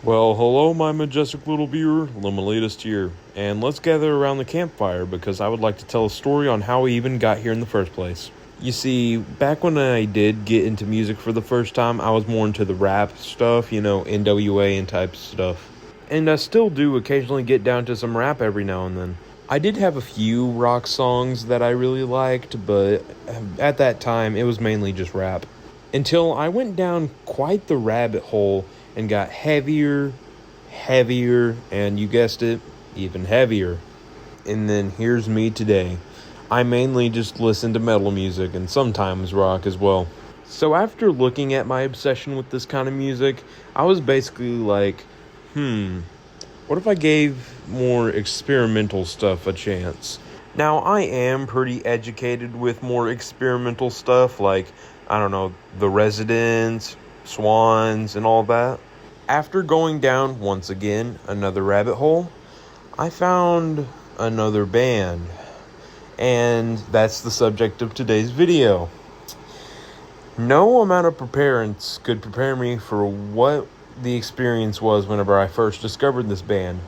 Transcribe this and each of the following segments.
Well, hello, my majestic little viewer, Lemolitus here, and let's gather around the campfire because I would like to tell a story on how we even got here in the first place. You see, back when I did get into music for the first time, I was more into the rap stuff, NWA and type stuff. And I still do occasionally get down to some rap every now and then. I did have a few rock songs that I really liked, but at that time, it was mainly just rap. Until I went down quite the rabbit hole and got heavier, and you guessed it, even heavier. And then here's me today. I mainly just listen to metal music and sometimes rock as well. So after looking at my obsession with this kind of music, I was basically like, what if I gave more experimental stuff a chance? Now, I am pretty educated with more experimental stuff like, The Residents, Swans, and all that. After going down, once again, another rabbit hole, I found another band. And that's the subject of today's video. No amount of preparedness could prepare me for what the experience was whenever I first discovered this band.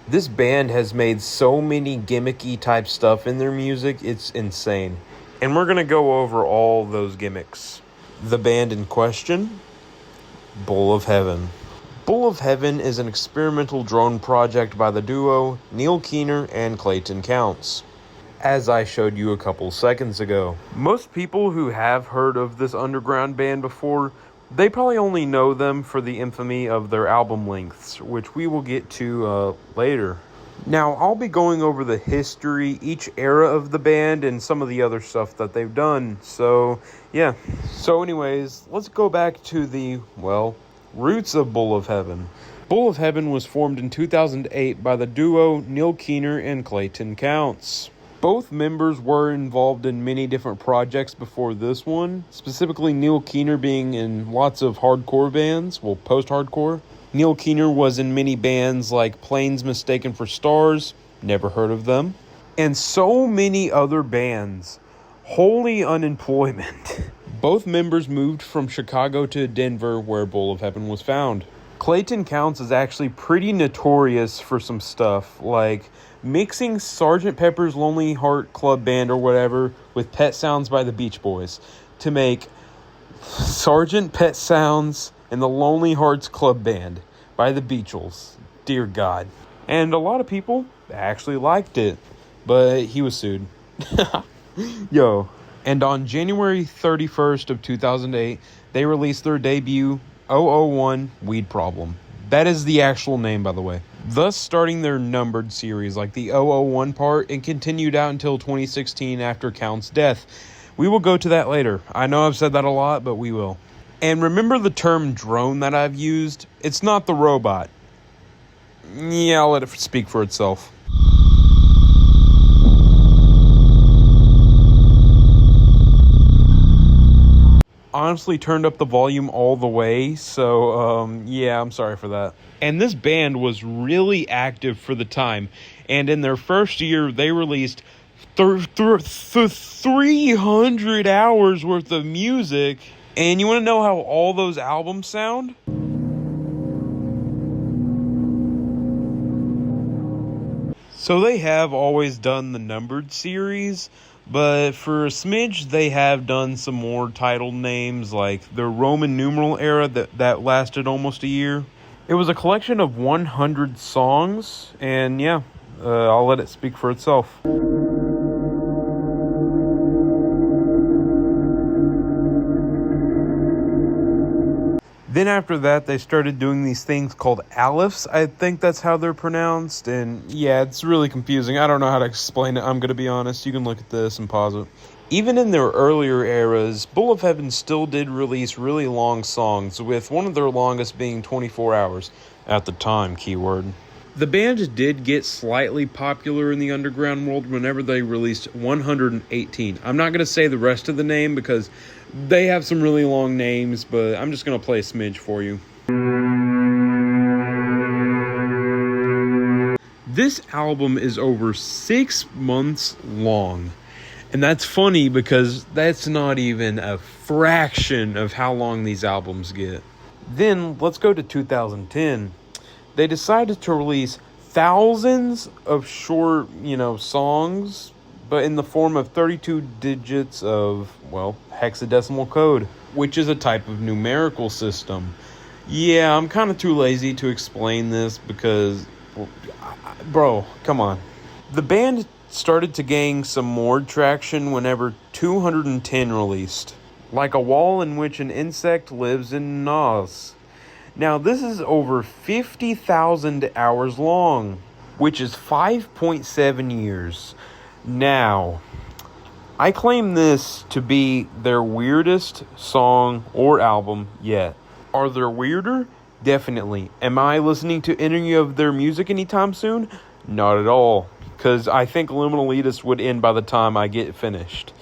This band has made so many gimmicky type stuff in their music, it's insane. And we're going to go over all those gimmicks. The band in question, Bull of Heaven. Bull of Heaven is an experimental drone project by the duo Neil Keener and Clayton Counts, as I showed you a couple seconds ago. Most people who have heard of this underground band before, they probably only know them for the infamy of their album lengths, which we will get to later. Now, I'll be going over the history, each era of the band, and some of the other stuff that they've done. So, yeah. So anyways, let's go back to the, roots of Bull of Heaven. Bull of Heaven was formed in 2008 by the duo Neil Keener and Clayton Counts. Both members were involved in many different projects before this one, specifically Neil Keener being in lots of hardcore bands, post-hardcore. Neil Keener was in many bands like Planes Mistaken for Stars, never heard of them, and so many other bands. Holy unemployment. Both members moved from Chicago to Denver, where Bull of Heaven was found. Clayton Counts is actually pretty notorious for some stuff, like mixing Sgt. Pepper's Lonely Heart Club Band or whatever with Pet Sounds by the Beach Boys to make Sgt. Pet Sounds and the Lonely Hearts Club Band by the Beachles. Dear God. And a lot of people actually liked it, but he was sued. Yo. And on January 31st of 2008, they released their debut 001 Weed Problem. That is the actual name, by the way. Thus starting their numbered series, like the 001 part, and continued out until 2016 after Count's death. We will go to that later. I know I've said that a lot, but we will. And remember the term drone that I've used? It's not the robot. Yeah, I'll let it speak for itself. Honestly turned up the volume all the way, so I'm sorry for that. And this band was really active for the time, and in their first year they released 300 hours worth of music. And you want to know how all those albums sound? So they have always done the numbered series, but for a smidge, they have done some more title names, like the Roman numeral era that lasted almost a year. It was a collection of 100 songs, and I'll let it speak for itself. Then after that, they started doing these things called alepphs. I think that's how they're pronounced. And it's really confusing. I don't know how to explain it. I'm going to be honest. You can look at this and pause it. Even in their earlier eras, Bull of Heaven still did release really long songs, with one of their longest being 24 hours. At the time, keyword. The band did get slightly popular in the underground world whenever they released 118. I'm not going to say the rest of the name because they have some really long names, but I'm just going to play a smidge for you. This album is over 6 months long. And that's funny because that's not even a fraction of how long these albums get. Then let's go to 2010. they decided to release thousands of short, songs, but in the form of 32 digits of, well, hexadecimal code, which is a type of numerical system. Yeah, I'm kind of too lazy to explain this because, bro, come on. The band started to gain some more traction whenever 210 released, like a wall in which an insect lives and gnaws. Now, this is over 50,000 hours long, which is 5.7 years. Now, I claim this to be their weirdest song or album yet. Are there weirder? Definitely. Am I listening to any of their music anytime soon? Not at all, because I think Liminal Elitist would end by the time I get finished,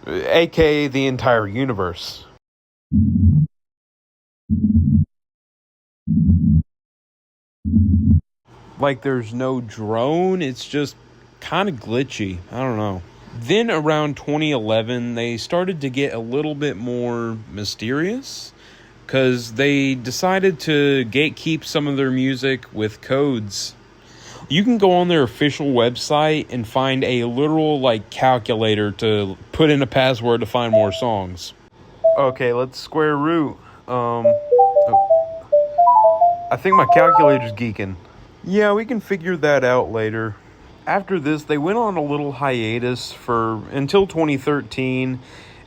aka the entire universe. Like there's no drone, it's just kind of glitchy. I don't know. Then around 2011, they started to get a little bit more mysterious because they decided to gatekeep some of their music with codes. You can go on their official website and find a literal calculator to put in a password to find more songs. Okay, let's square root. I think my calculator's geeking. Yeah, we can figure that out later. After this, they went on a little hiatus until 2013,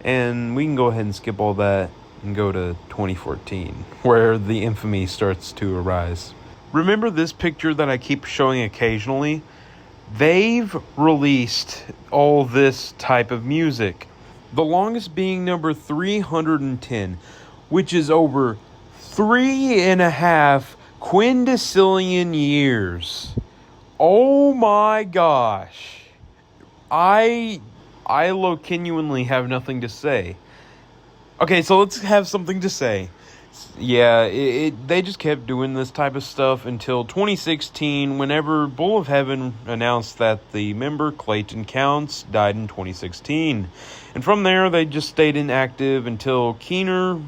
and we can go ahead and skip all that and go to 2014, where the infamy starts to arise. Remember this picture that I keep showing occasionally? They've released all this type of music. The longest being number 310, which is over 3.5 quintillion years. Oh my gosh. I genuinely have nothing to say. Okay, so let's have something to say. Yeah, they just kept doing this type of stuff until 2016, whenever Bull of Heaven announced that the member Clayton Counts died in 2016. And from there, they just stayed inactive until Keener,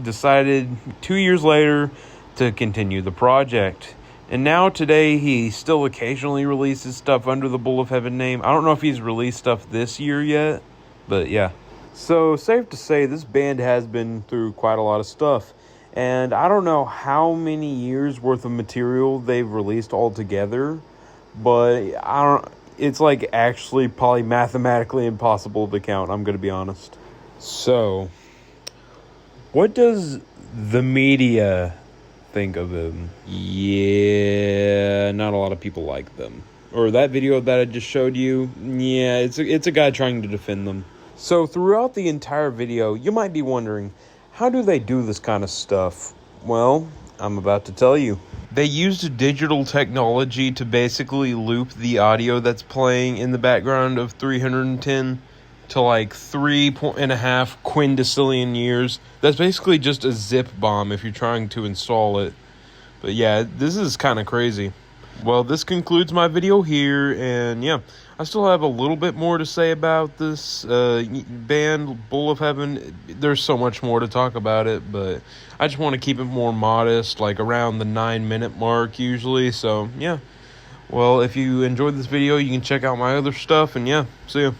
decided 2 years later to continue the project. And now today, he still occasionally releases stuff under the Bull of Heaven name. I don't know if he's released stuff this year yet, but yeah. So, safe to say, this band has been through quite a lot of stuff. And I don't know how many years worth of material they've released altogether, but it's actually probably mathematically impossible to count, I'm going to be honest. So, what does the media think of them? Yeah, not a lot of people like them. Or that video that I just showed you, yeah, it's a guy trying to defend them. So throughout the entire video, you might be wondering, how do they do this kind of stuff? Well, I'm about to tell you. They used digital technology to basically loop the audio that's playing in the background of 310 to 3.5 quintillion years. That's basically just a zip bomb if you're trying to install it. But yeah, this is kind of crazy. Well, this concludes my video here, and yeah, I still have a little bit more to say about this band, Bull of Heaven. There's so much more to talk about it, but I just want to keep it more modest, around the 9-minute mark usually, so yeah. Well, if you enjoyed this video, you can check out my other stuff, and yeah, see ya.